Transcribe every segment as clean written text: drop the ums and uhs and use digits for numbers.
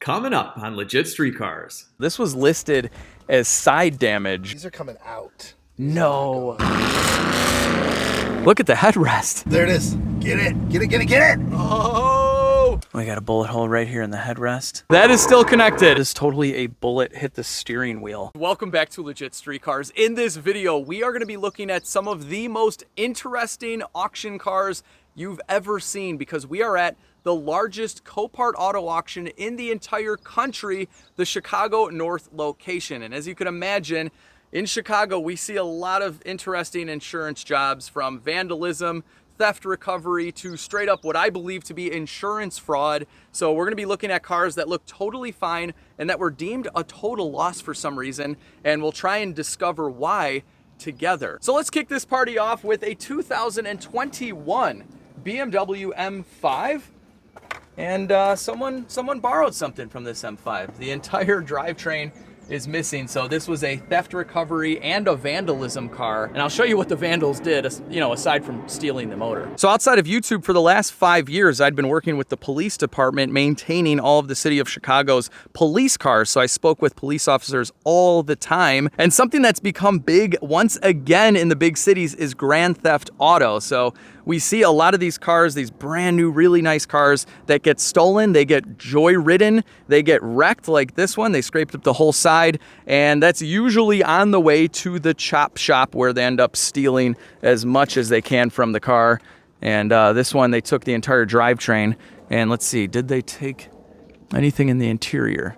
Coming up on Legit Street Cars. This was listed as side damage. These are coming out. No. Look at the headrest. There it is. Get it. Get it, get it, get it. Oh! We got a bullet hole right here in the headrest. That is still connected. It's totally a bullet hit the steering wheel. Welcome back to Legit Street Cars. In this video, we are going to be looking at some of the most interesting auction cars you've ever seen because we are at the largest Copart auto auction in the entire country, the Chicago North location. And as you can imagine, in Chicago, we see a lot of interesting insurance jobs, from vandalism, theft recovery, to straight up what I believe to be insurance fraud. So we're gonna be looking at cars that look totally fine and that were deemed a total loss for some reason, and we'll try and discover why together. So let's kick this party off with a 2021 BMW M5. And someone borrowed something from this M5. The entire drivetrain is missing. So this was a theft recovery and a vandalism car. And I'll show you what the vandals did, you know, aside from stealing the motor. So outside of YouTube, for the last 5 years, I'd been working with the police department, maintaining all of the city of Chicago's police cars. So I spoke with police officers all the time. And something that's become big once again in the big cities is grand theft auto. So we see a lot of these cars, these brand new, really nice cars that get stolen, they get joy-ridden, they get wrecked like this one. They scraped up the whole side, and that's usually on the way to the chop shop where they end up stealing as much as they can from the car. And this one, they took the entire drivetrain. And let's see, did they take anything in the interior?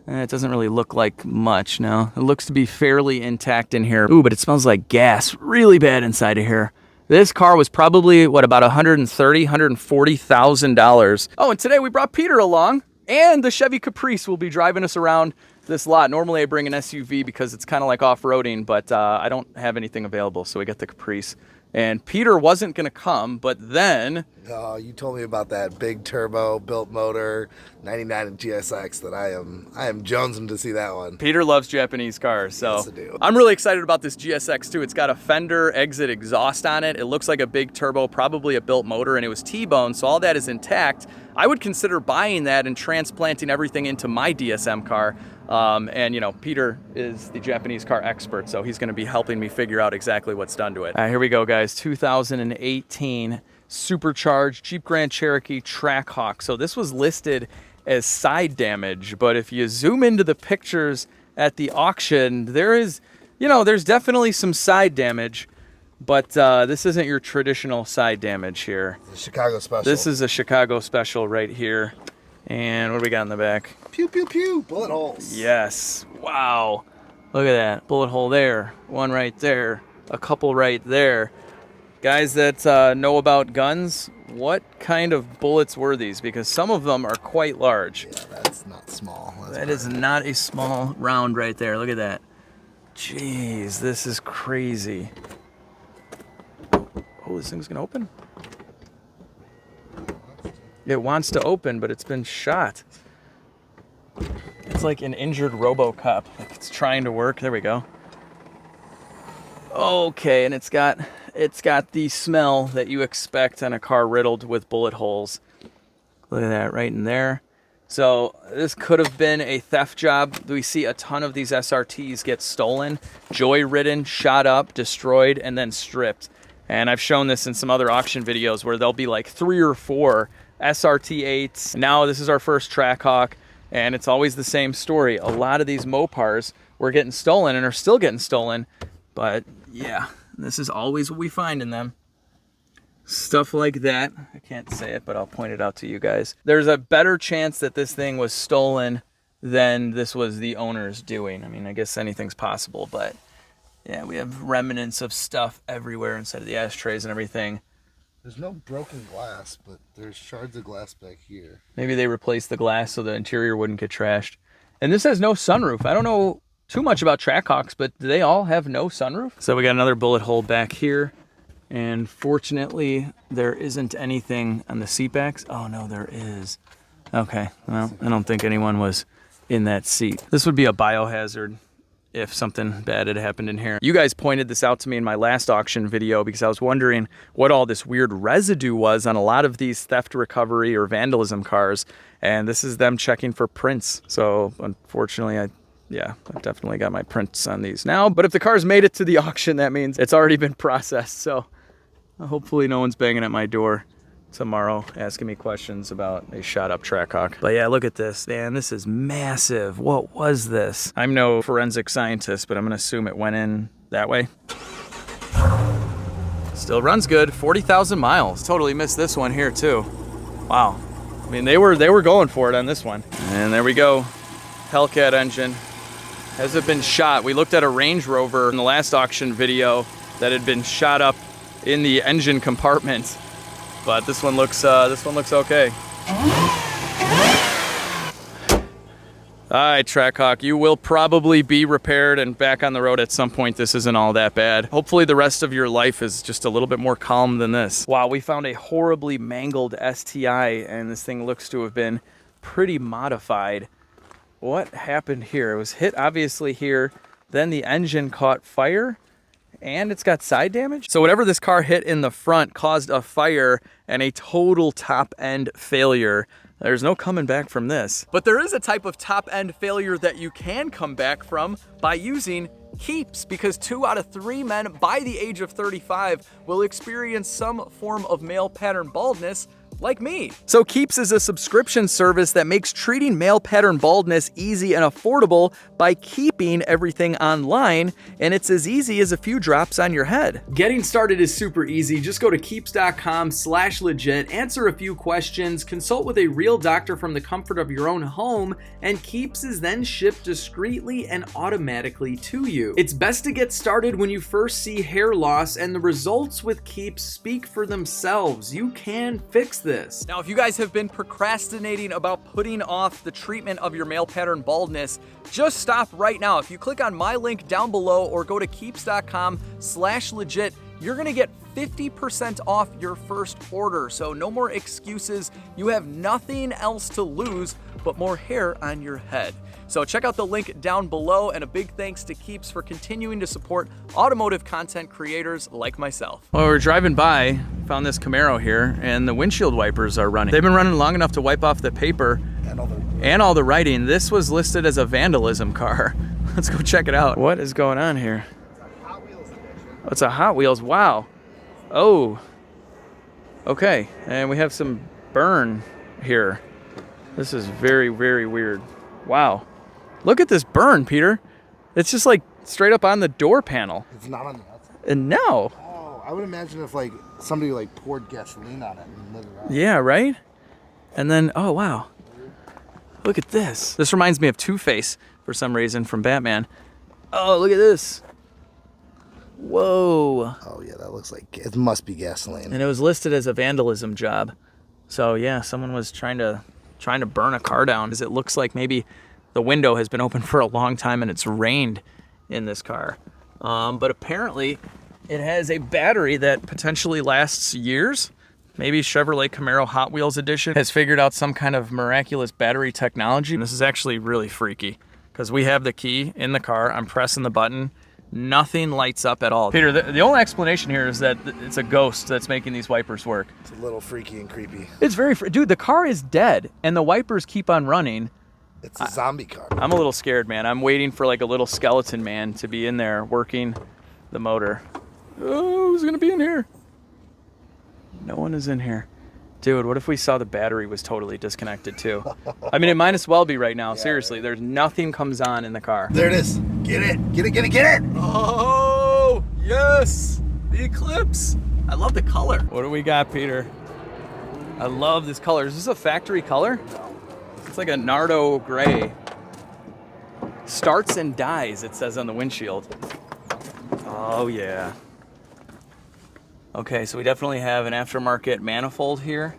It doesn't really look like much, no. It looks to be fairly intact in here. Ooh, but it smells like gas really bad inside of here. This car was probably, what, about $130,000, $140,000. Oh, and today we brought Peter along, and the Chevy Caprice will be driving us around this lot. Normally I bring an SUV because it's kind of like off-roading, but I don't have anything available, so we got the Caprice. And Peter wasn't going to come, but then... Oh, you told me about that big turbo built motor 99 GSX that I am jonesing to see that one. Peter loves Japanese cars, so yes, I do. I'm really excited about this GSX too. It's got a fender exit exhaust on it. It looks like a big turbo, probably a built motor, and it was T-bone, so all that is intact. I would consider buying that and transplanting everything into my DSM car. And you know, Peter is the Japanese car expert, so he's going to be helping me figure out exactly what's done to it. Here we go, guys. 2018 Supercharged Jeep Grand Cherokee Trackhawk. So this was listed as side damage, but if you zoom into the pictures at the auction, there is, you know, there's definitely some side damage, but this isn't your traditional side damage here. The Chicago special. This is a Chicago special right here. And what do we got in the back? Pew, pew, pew. Bullet holes. Yes. Wow. Look at that. Bullet hole there. One right there. A couple right there. Guys that know about guns, what kind of bullets were these? Because some of them are quite large. Yeah, that's not small. That is not a small round right there. Look at that. Jeez, this is crazy. Oh, this thing's gonna open? It wants to open, but it's been shot. It's like an injured RoboCop. Like it's trying to work. There we go. Okay, and it's got the smell that you expect on a car riddled with bullet holes. Look at that right in there. So this could have been a theft job. We see a ton of these SRTs get stolen, joy-ridden, shot up, destroyed, and then stripped. And I've shown this in some other auction videos where there'll be like 3 or 4 SRT8s. Now this is our first Trackhawk, and it's always the same story. A lot of these Mopars were getting stolen and are still getting stolen, but yeah, this is always what we find in them. Stuff like that. I can't say it, but I'll point it out to you guys. There's a better chance that this thing was stolen than this was the owner's doing. I mean, I guess anything's possible, but yeah, we have remnants of stuff everywhere inside of the ashtrays and everything. There's no broken glass, but there's shards of glass back here. Maybe they replaced the glass so the interior wouldn't get trashed. And this has no sunroof. I don't know too much about Trackhawks, but do they all have no sunroof? So we got another bullet hole back here. And fortunately, there isn't anything on the seat backs. Oh, no, there is. Okay, well, I don't think anyone was in that seat. This would be a biohazard if something bad had happened in here. You guys pointed this out to me in my last auction video because I was wondering what all this weird residue was on a lot of these theft recovery or vandalism cars, and this is them checking for prints. So unfortunately, I've definitely got my prints on these now, but if the car's made it to the auction, that means it's already been processed. So hopefully no one's banging at my door tomorrow asking me questions about a shot up Trackhawk. But yeah, look at this, man. This is massive. What was this? I'm no forensic scientist, but I'm gonna assume it went in that way. Still runs good, 40,000 miles. Totally missed this one here too. Wow. I mean, they were going for it on this one. And there we go. Hellcat engine. Has it been shot? We looked at a Range Rover in the last auction video that had been shot up in the engine compartment. But this one looks okay. All right, Trackhawk, you will probably be repaired and back on the road at some point. This isn't all that bad. Hopefully the rest of your life is just a little bit more calm than this. Wow, we found a horribly mangled STI, and this thing looks to have been pretty modified. What happened here? It was hit obviously here, then the engine caught fire, and it's got side damage. So whatever this car hit in the front caused a fire and a total top end failure. There's no coming back from this. But there is a type of top end failure that you can come back from by using Keeps, because 2 out of 3 men by the age of 35 will experience some form of male pattern baldness, like me. So Keeps is a subscription service that makes treating male pattern baldness easy and affordable by keeping everything online, and it's as easy as a few drops on your head. Getting started is super easy. Just go to keeps.com/legit, answer a few questions, consult with a real doctor from the comfort of your own home, and Keeps is then shipped discreetly and automatically to you. It's best to get started when you first see hair loss, and the results with Keeps speak for themselves. You can fix this. Now, if you guys have been procrastinating about putting off the treatment of your male pattern baldness, just stop right now. If you click on my link down below or go to keeps.com/legit, you're gonna get 50% off your first order. So no more excuses. You have nothing else to lose but more hair on your head. So check out the link down below, and a big thanks to Keeps for continuing to support automotive content creators like myself. Well, we're driving by, found this Camaro here, and the windshield wipers are running. They've been running long enough to wipe off the paper and all the writing. This was listed as a vandalism car. Let's go check it out. What is going on here? Oh, it's a Hot Wheels, wow. Oh, okay, and we have some burn here. This is very, very weird. Wow. Look at this burn, Peter. It's just like straight up on the door panel. It's not on the outside? And no. Oh, I would imagine if like somebody like poured gasoline on it and lit it up. Yeah, right? And then, oh wow. Look at this. This reminds me of Two-Face for some reason from Batman. Oh, look at this. Whoa. Oh yeah, that looks like, it must be gasoline. And it was listed as a vandalism job. So yeah, someone was trying to burn a car down, because it looks like maybe the window has been open for a long time and it's rained in this car. But apparently it has a battery that potentially lasts years. Maybe Chevrolet Camaro Hot Wheels edition has figured out some kind of miraculous battery technology. And this is actually really freaky, because we have the key in the car. I'm pressing the button. Nothing lights up at all. Peter, the only explanation here is that it's a ghost that's making these wipers work. It's a little freaky and creepy. It's very, dude, the car is dead and the wipers keep on running. It's a zombie car. I'm a little scared, man. I'm waiting for like a little skeleton man to be in there working the motor. Oh, who's gonna be in here? No one is in here. Dude, what if we saw the battery was totally disconnected too? I mean, it might as well be right now. Yeah, seriously, right. There's nothing comes on in the car. There it is. Get it. Get it, get it, get it. Oh, yes. The Eclipse. I love the color. What do we got, Peter? I love this color. Is this a factory color? No. It's like a Nardo gray. Starts and dies, it says on the windshield. Oh, yeah. Okay, so we definitely have an aftermarket manifold here.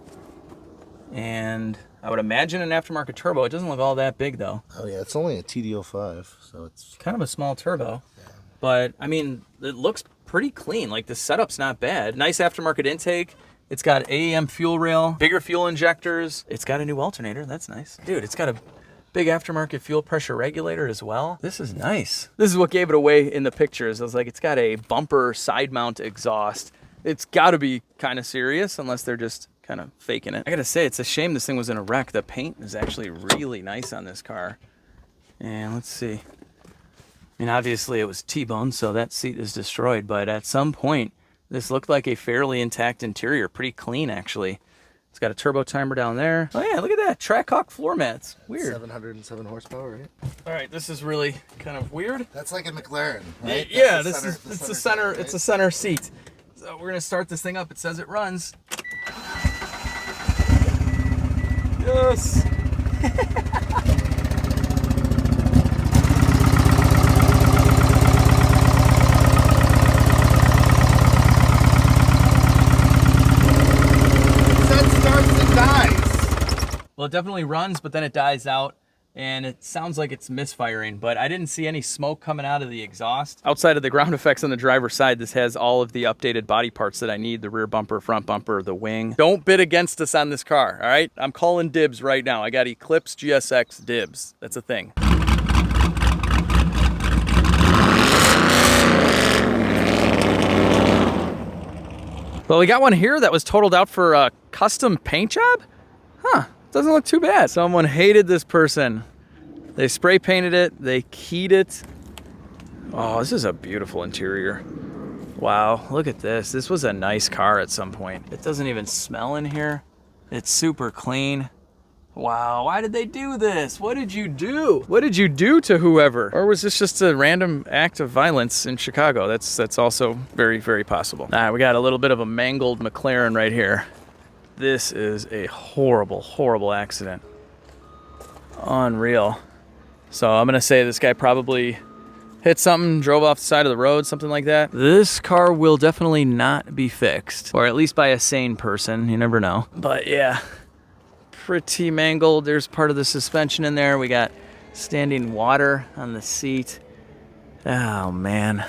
And I would imagine an aftermarket turbo. It doesn't look all that big, though. Oh, yeah, it's only a TD05, so it's kind of a small turbo. Yeah. But, I mean, it looks pretty clean. Like, the setup's not bad. Nice aftermarket intake. It's got AEM fuel rail, bigger fuel injectors. It's got a new alternator. That's nice. Dude, it's got Big aftermarket fuel pressure regulator as well. This is nice. This is what gave it away in the pictures. I was like, it's got a bumper side mount exhaust. It's got to be kind of serious unless they're just kind of faking it. I gotta say, it's a shame this thing was in a wreck. The paint is actually really nice on this car. And let's see. I mean, obviously it was T-boned, so that seat is destroyed, but at some point, this looked like a fairly intact interior. Pretty clean, actually. It's got a turbo timer down there. Oh yeah, look at that. Trackhawk floor mats. Weird. 707 horsepower, right? All right, this is really kind of weird. That's like a McLaren, right? Yeah, it's the center, right? It's a center seat. So we're gonna start this thing up. It says it runs. Yes. Well, it definitely runs, but then it dies out, and it sounds like it's misfiring, but I didn't see any smoke coming out of the exhaust. Outside of the ground effects on the driver's side, this has all of the updated body parts that I need, the rear bumper, front bumper, the wing. Don't bid against us on this car, all right? I'm calling dibs right now. I got Eclipse GSX dibs. That's a thing. Well, we got one here that was totaled out for a custom paint job? Huh. Doesn't look too bad. Someone hated this person. They spray painted it, they keyed it. Oh, this is a beautiful interior. Wow, look at this. This was a nice car at some point. It doesn't even smell in here. It's super clean. Wow, why did they do this? What did you do? What did you do to whoever? Or was this just a random act of violence in Chicago? That's also very, very possible. All right, we got a little bit of a mangled McLaren right here. This is a horrible, horrible accident. Unreal. So I'm gonna say this guy probably hit something, drove off the side of the road, something like that. This car will definitely not be fixed, or at least by a sane person, you never know. But yeah, pretty mangled. There's part of the suspension in there. We got standing water on the seat. Oh man.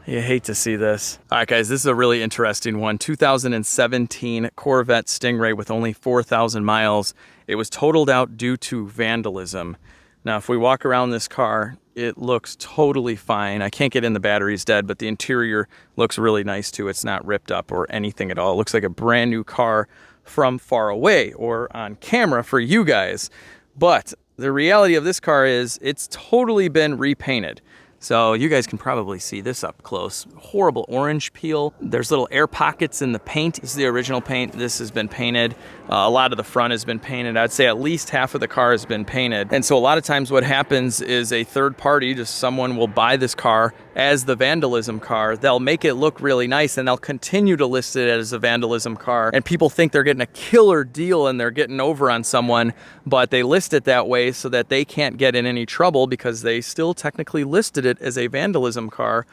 You hate to see this. All right, guys, this is a really interesting one. 2017 Corvette Stingray with only 4,000 miles. It was totaled out due to vandalism. Now, if we walk around this car, it looks totally fine. I can't get in, the battery's dead, but the interior looks really nice too. It's not ripped up or anything at all. It looks like a brand new car from far away or on camera for you guys. But the reality of this car is it's totally been repainted. So you guys can probably see this up close. Horrible orange peel. There's little air pockets in the paint. This is the original paint. This has been painted. A lot of the front has been painted. I'd say at least half of the car has been painted. And so a lot of times what happens is a third party, just someone will buy this car as the vandalism car. They'll make it look really nice and they'll continue to list it as a vandalism car. And people think they're getting a killer deal and they're getting over on someone, but they list it that way so that they can't get in any trouble because they still technically listed it as a vandalism car.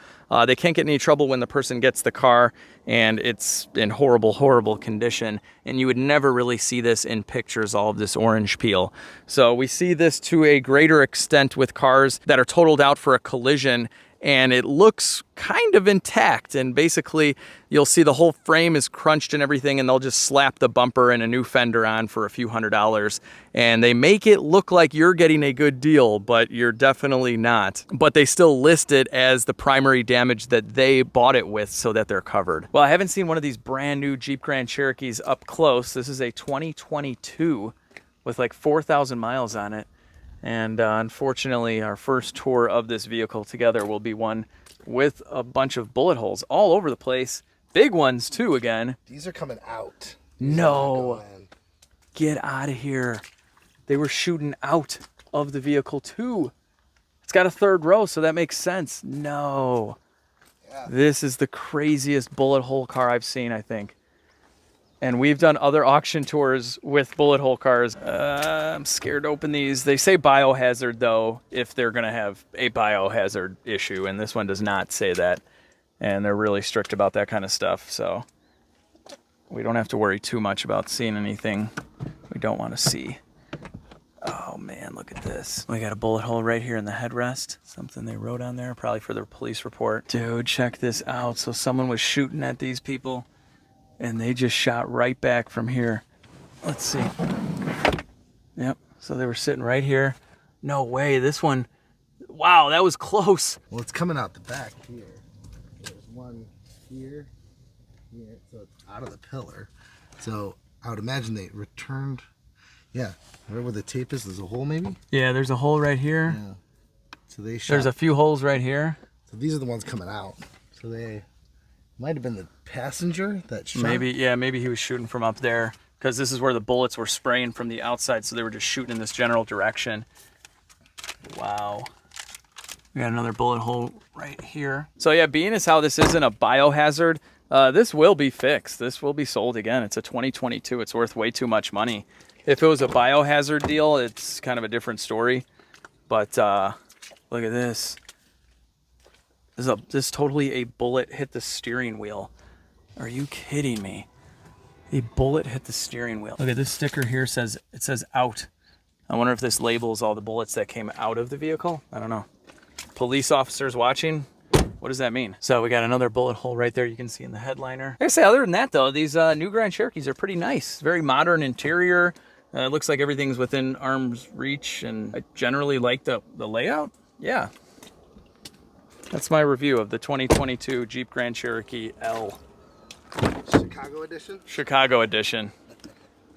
They can't get in any trouble when the person gets the car and it's in horrible, horrible condition. And you would never really see this in pictures, all of this orange peel. So we see this to a greater extent with cars that are totaled out for a collision and it looks kind of intact, and basically you'll see the whole frame is crunched and everything, and they'll just slap the bumper and a new fender on for a few $100s, and they make it look like you're getting a good deal, but you're definitely not. But they still list it as the primary damage that they bought it with so that they're covered. Well, I haven't seen one of these brand new Jeep Grand Cherokees up close. This is a 2022 with like 4,000 miles on it. And unfortunately, our first tour of this vehicle together will be one with a bunch of bullet holes all over the place. Big ones, too, again. These are coming out. No. Get out of here. They were shooting out of the vehicle, too. It's got a third row, so that makes sense. No. Yeah. This is the craziest bullet hole car I've seen, I think. And we've done other auction tours with bullet hole cars. I'm scared to open these. They say biohazard, though, if they're going to have a biohazard issue. And this one does not say that. And they're really strict about that kind of stuff. So we don't have to worry too much about seeing anything we don't want to see. Oh, man, look at this. We got a bullet hole right here in the headrest. Something they wrote on there, probably for their police report. Dude, check this out. So someone was shooting at these people, and they just shot right back from here. Let's see. Yep, so they were sitting right here. No way, this one, wow, that was close. Well, it's coming out the back here. There's one here, so it's out of the pillar. So I would imagine they returned, yeah, right where the tape is, there's a hole maybe? Yeah, there's a hole right here. Yeah. So they shot. There's a few holes right here. So these are the ones coming out. So they might have been the passenger that shot. Maybe, yeah, maybe he was shooting from up there, because this is where the bullets were spraying from the outside, so they were just shooting in this general direction. Wow. We got another bullet hole right here. So yeah, being as how this isn't a biohazard, this will be fixed. This will be sold again. It's a 2022. It's worth way too much money. If it was a biohazard deal, it's kind of a different story. But look at this. This is totally a bullet hit the steering wheel. Are you kidding me? A bullet hit the steering wheel. Look at this sticker here, it says out. I wonder if this labels all the bullets that came out of the vehicle. I don't know. Police officers watching, what does that mean? So we got another bullet hole right there you can see in the headliner. I say, other than that though, these new Grand Cherokees are pretty nice. Very modern interior. It looks like everything's within arm's reach, and I generally like the layout. Yeah. That's my review of the 2022 Jeep Grand Cherokee L. Chicago edition? Chicago edition.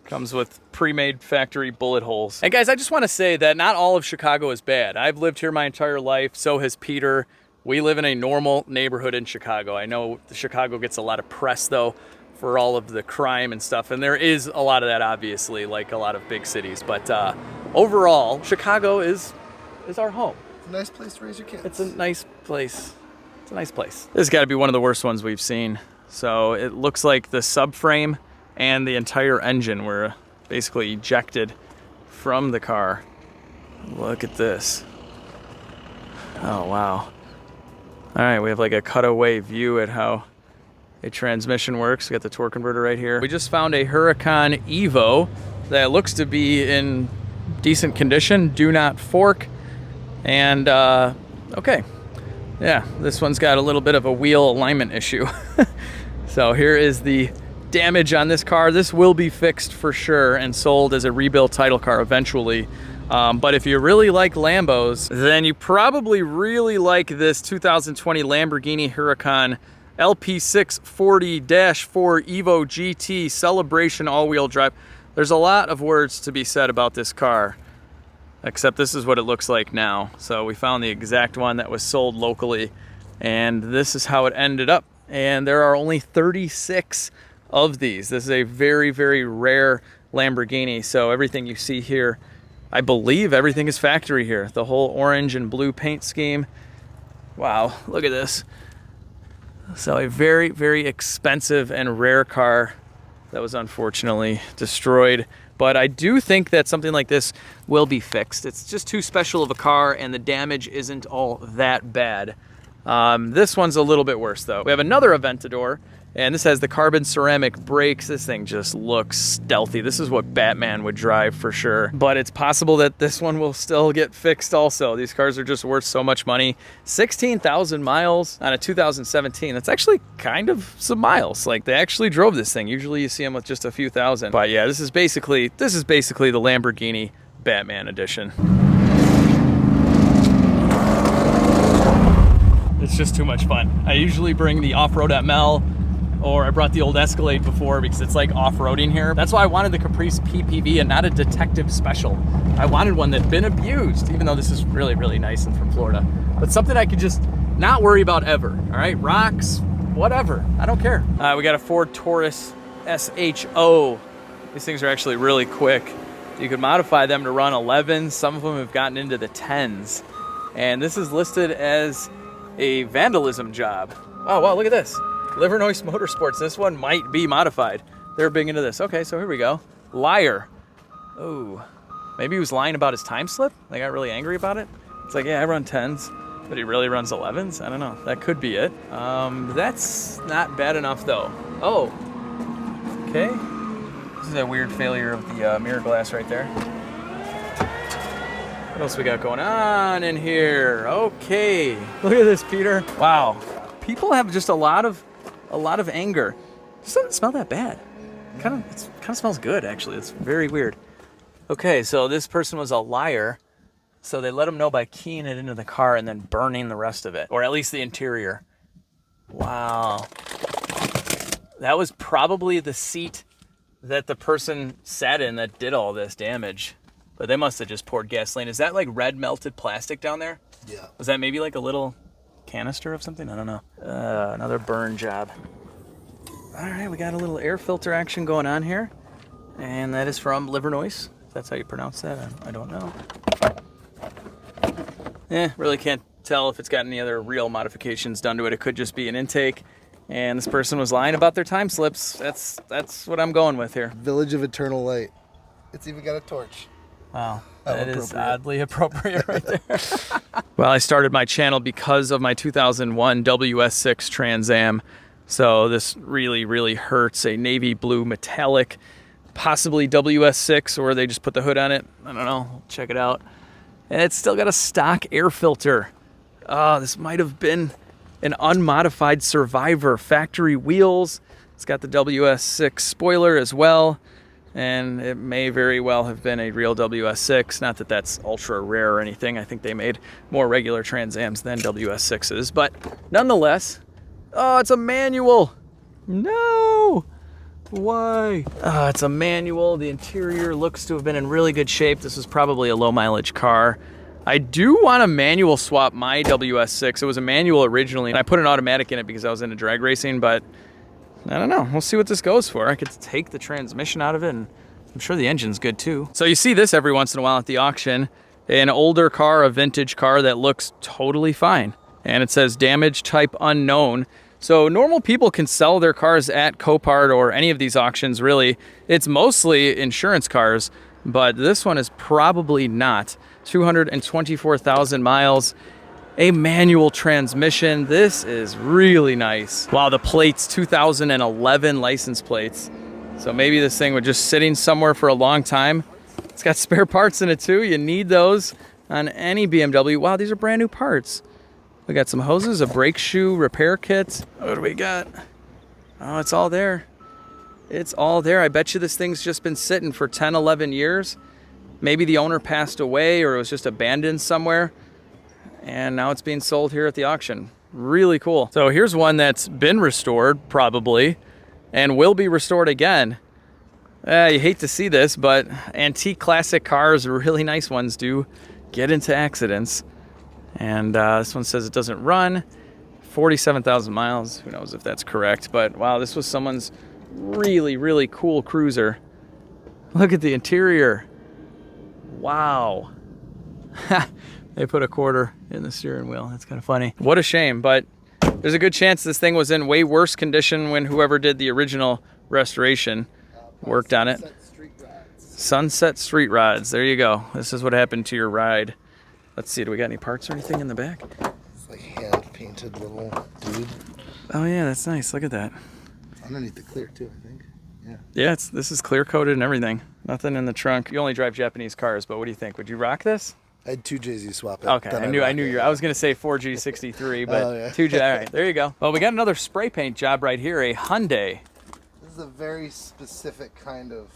Comes with pre-made factory bullet holes. And guys, I just want to say that not all of Chicago is bad. I've lived here my entire life, so has Peter. We live in a normal neighborhood in Chicago. I know Chicago gets a lot of press though for all of the crime and stuff, and there is a lot of that obviously, like a lot of big cities. But overall, Chicago is our home. It's a nice place to raise your kids. It's a nice place. It's a nice place. This has got to be one of the worst ones we've seen. So it looks like the subframe and the entire engine were basically ejected from the car. Look at this. Oh, wow. All right, we have like a cutaway view at how a transmission works. We got the torque converter right here. We just found a Huracan Evo that looks to be in decent condition. Do not fork. And, okay. Yeah, this one's got a little bit of a wheel alignment issue. So here is the damage on this car. This will be fixed for sure and sold as a rebuilt title car eventually. But if you really like Lambos, then you probably really like this 2020 Lamborghini Huracan LP640-4 Evo GT Celebration all-wheel drive. There's a lot of words to be said about this car, except this is what it looks like now. So we found the exact one that was sold locally, and this is how it ended up. And there are only 36 of these. This is a very, very rare Lamborghini. So everything you see here, I believe everything is factory here. The whole orange and blue paint scheme. Wow, look at this. So a very, very expensive and rare car that was unfortunately destroyed. But I do think that something like this will be fixed. It's just too special of a car, and the damage isn't all that bad. This one's a little bit worse though. We have another Aventador, and this has the carbon ceramic brakes. This thing just looks stealthy. This is what Batman would drive for sure. But it's possible that this one will still get fixed also. These cars are just worth so much money. 16,000 miles on a 2017. That's actually kind of some miles. Like, they actually drove this thing. Usually you see them with just a few thousand. But yeah, this is basically the Lamborghini Batman edition. It's just too much fun. I usually bring the off-road ML, or I brought the old Escalade before because it's like off-roading here. That's why I wanted the Caprice PPV and not a detective special. I wanted one that'd been abused, even though this is really, really nice and from Florida. But something I could just not worry about ever, all right? Rocks, whatever, I don't care. We got a Ford Taurus S-H. These things are actually really quick. You could modify them to run 11s. Some of them have gotten into the 10s. And this is listed as a vandalism job. Oh, wow, look at this. Livernois Motorsports. This one might be modified. They're big into this. Okay, so here we go. Liar. Oh, maybe he was lying about his time slip. They got really angry about it. It's like, yeah, I run 10s, but he really runs 11s. I don't know. That could be it. That's not bad enough, though. Oh, okay. This is a weird failure of the mirror glass right there. What else we got going on in here? Okay, look at this, Peter. Wow, people have just a lot of anger. It doesn't smell that bad. It kind of smells good, actually. It's very weird. Okay, so this person was a liar. So they let them know by keying it into the car and then burning the rest of it, or at least the interior. Wow. That was probably the seat that the person sat in that did all this damage. But they must have just poured gasoline. Is that like red melted plastic down there? Yeah. Was that maybe like a little canister of something? I don't know. Another burn job. All right, we got a little air filter action going on here. And that is from Livernois. If that's how you pronounce that, I don't know. Really can't tell if it's got any other real modifications done to it. It could just be an intake. And this person was lying about their time slips. That's what I'm going with here. Village of Eternal Light. It's even got a torch. Wow, that is oddly appropriate right there. Well, I started my channel because of my 2001 WS6 Trans Am. So this really, really hurts. A navy blue metallic, possibly WS6, or they just put the hood on it. I don't know, check it out. And it's still got a stock air filter. Oh, this might have been an unmodified Survivor. Factory wheels. It's got the WS6 spoiler as well. And it may very well have been a real WS6. Not that that's ultra rare or anything. I think they made more regular Trans Ams than WS6s. But nonetheless, oh, it's a manual. No. Why? It's a manual. The interior looks to have been in really good shape. This is probably a low mileage car. I do want to manual swap my WS6. It was a manual originally, and I put an automatic in it because I was into drag racing, but I don't know. We'll see what this goes for. I could take the transmission out of it, and I'm sure the engine's good too. So you see this every once in a while at the auction. An older car, a vintage car that looks totally fine. And it says damage type unknown. So normal people can sell their cars at Copart or any of these auctions, really. It's mostly insurance cars, but this one is probably not. 224,000 miles, a manual transmission. This is really nice. Wow, the plates, 2011 license plates. So maybe this thing was just sitting somewhere for a long time. It's got spare parts in it too. You need those on any BMW. Wow, these are brand new parts. We got some hoses, a brake shoe repair kit. What do we got? Oh, it's all there. It's all there. I bet you this thing's just been sitting for 10, 11 years. Maybe the owner passed away or it was just abandoned somewhere. And now it's being sold here at the auction. Really cool. So here's one that's been restored, probably, and will be restored again. You hate to see this, but antique classic cars, really nice ones, do get into accidents. And this one says it doesn't run. 47,000 miles. Who knows if that's correct. But wow, this was someone's really, really cool cruiser. Look at the interior. Wow. They put a quarter in the steering wheel. That's kind of funny. What a shame, but there's a good chance this thing was in way worse condition when whoever did the original restoration worked on it. Sunset Street Rods. There you go. This is what happened to your ride. Let's see, do we got any parts or anything in the back? It's like hand-painted little dude. Oh yeah, that's nice. Look at that. It's underneath the clear too, I think. Yeah. Yeah, this is clear-coated and everything. Nothing in the trunk. You only drive Japanese cars, but what do you think? Would you rock this? I had two JZ swap it. Okay, I knew you. I was gonna say 4G63, but oh, yeah. 2J. All right, there you go. Well, we got another spray paint job right here, a Hyundai. This is a very specific kind of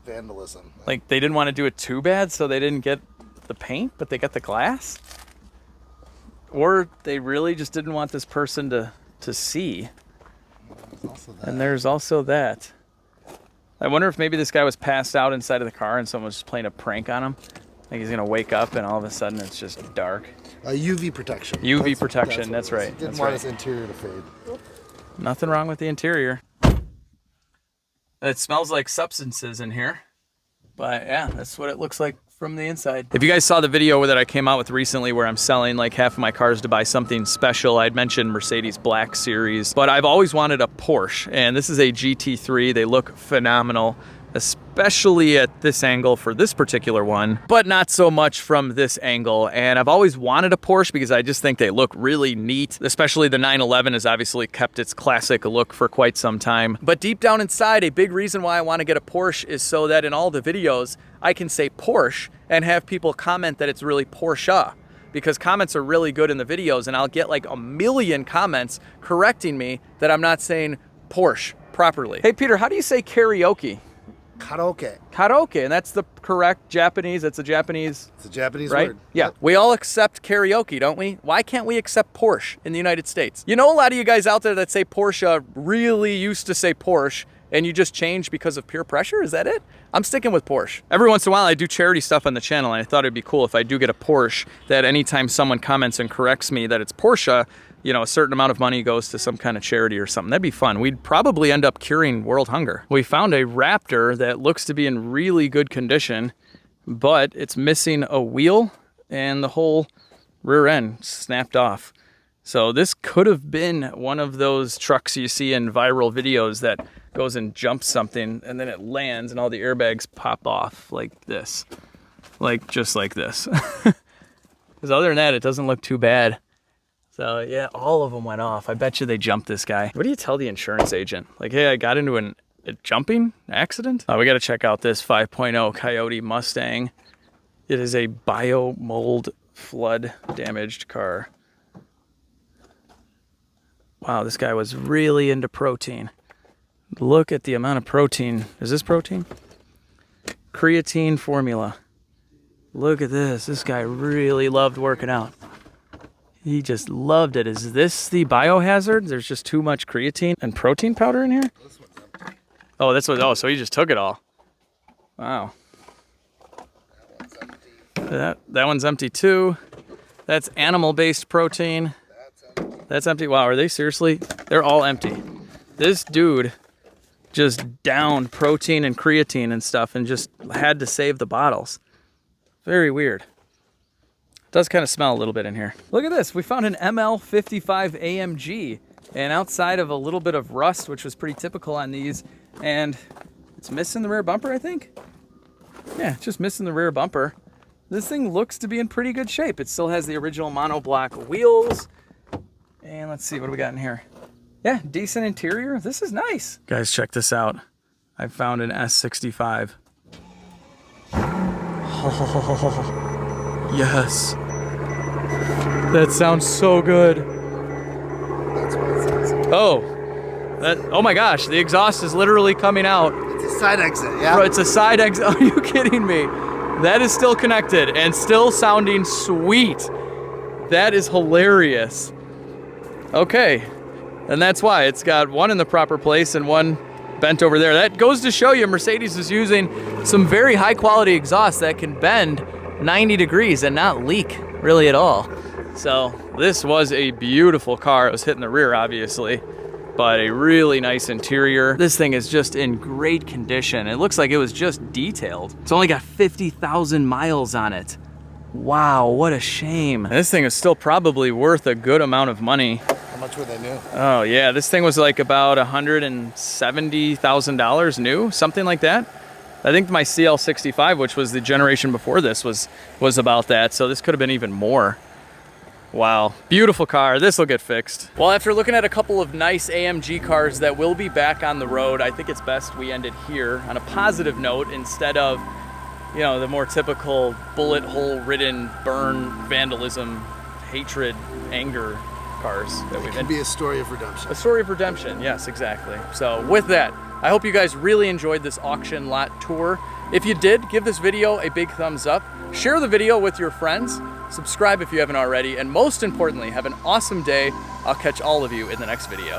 vandalism. Like they didn't want to do it too bad, so they didn't get the paint, but they got the glass? Or they really just didn't want this person to see. And there's also that. I wonder if maybe this guy was passed out inside of the car and someone was just playing a prank on him. Like he's gonna wake up and all of a sudden it's just dark. UV protection. UV protection, that's right. Didn't want his interior to fade. Nothing wrong with the interior. It smells like substances in here. But yeah, that's what it looks like from the inside. If you guys saw the video that I came out with recently where I'm selling like half of my cars to buy something special, I'd mentioned Mercedes Black Series, but I've always wanted a Porsche, and this is a GT3. They look phenomenal, especially at this angle for this particular one, but not so much from this angle. And I've always wanted a Porsche because I just think they look really neat, especially the 911 has obviously kept its classic look for quite some time. But deep down inside, a big reason why I want to get a Porsche is so that in all the videos, I can say Porsche and have people comment that it's really Porsche, because comments are really good in the videos, and I'll get like a million comments correcting me that I'm not saying Porsche properly. Hey Peter, how do you say karaoke? Karaoke. Karaoke, and that's the correct Japanese. It's a Japanese. It's a Japanese right? word. Yeah. Yep. We all accept karaoke, don't we? Why can't we accept Porsche in the United States? You know, a lot of you guys out there that say Porsche really used to say Porsche, and you just changed because of peer pressure? Is that it? I'm sticking with Porsche. Every once in a while, I do charity stuff on the channel, and I thought it'd be cool if I do get a Porsche, that anytime someone comments and corrects me that it's Porsche, you know, a certain amount of money goes to some kind of charity or something. That'd be fun. We'd probably end up curing world hunger. We found a Raptor that looks to be in really good condition, but it's missing a wheel and the whole rear end snapped off. So this could have been one of those trucks you see in viral videos that goes and jumps something and then it lands and all the airbags pop off like this. Like, just like this. Because other than that, it doesn't look too bad. So yeah, all of them went off. I bet you they jumped this guy. What do you tell the insurance agent? Like, hey, I got into a jumping accident? Oh, we got to check out this 5.0 Coyote Mustang. It is a bio-mold flood damaged car. Wow, this guy was really into protein. Look at the amount of protein. Is this protein? Creatine formula. Look at this. This guy really loved working out. He just loved it. Is this the biohazard? There's just too much creatine and protein powder in here? Oh, that's what, oh, so he just took it all. Wow. That one's empty too. That's animal-based protein. That's empty. Wow, are they seriously? They're all empty. This dude just downed protein and creatine and stuff and just had to save the bottles. Very weird. Does kind of smell a little bit in here. Look at this. We found an ML55 AMG, and outside of a little bit of rust, which was pretty typical on these, and it's missing the rear bumper, I think. Yeah, just missing the rear bumper. This thing looks to be in pretty good shape. It still has the original monoblock wheels. And let's see, what do we got in here? Yeah, decent interior. This is nice. Guys, check this out. I found an S65. Oh, yes. That sounds so good. That's what it says. Oh my gosh, the exhaust is literally coming out. It's a side exit, yeah? Bro, it's a side exit. Are you kidding me? That is still connected and still sounding sweet. That is hilarious. Okay, and that's why it's got one in the proper place and one bent over there. That goes to show you Mercedes is using some very high quality exhaust that can bend 90 degrees and not leak really at all. So this was a beautiful car. It was hitting the rear, obviously, but a really nice interior. This thing is just in great condition. It looks like it was just detailed. It's only got 50,000 miles on it. Wow, what a shame. This thing is still probably worth a good amount of money. How much were they new? Oh yeah, this thing was like about $170,000 new, something like that. I think my CL65, which was the generation before this, was about that. So this could have been even more. Wow, beautiful car. This will get fixed. Well, after looking at a couple of nice AMG cars that will be back on the road, I think it's best we end it here on a positive note instead of, you know, the more typical bullet hole ridden, burn, vandalism, hatred, anger cars that we've been. It could be a story of redemption. A story of redemption, yes, exactly. So with that, I hope you guys really enjoyed this auction lot tour. If you did, give this video a big thumbs up. Share the video with your friends. Subscribe if you haven't already. And most importantly, have an awesome day. I'll catch all of you in the next video.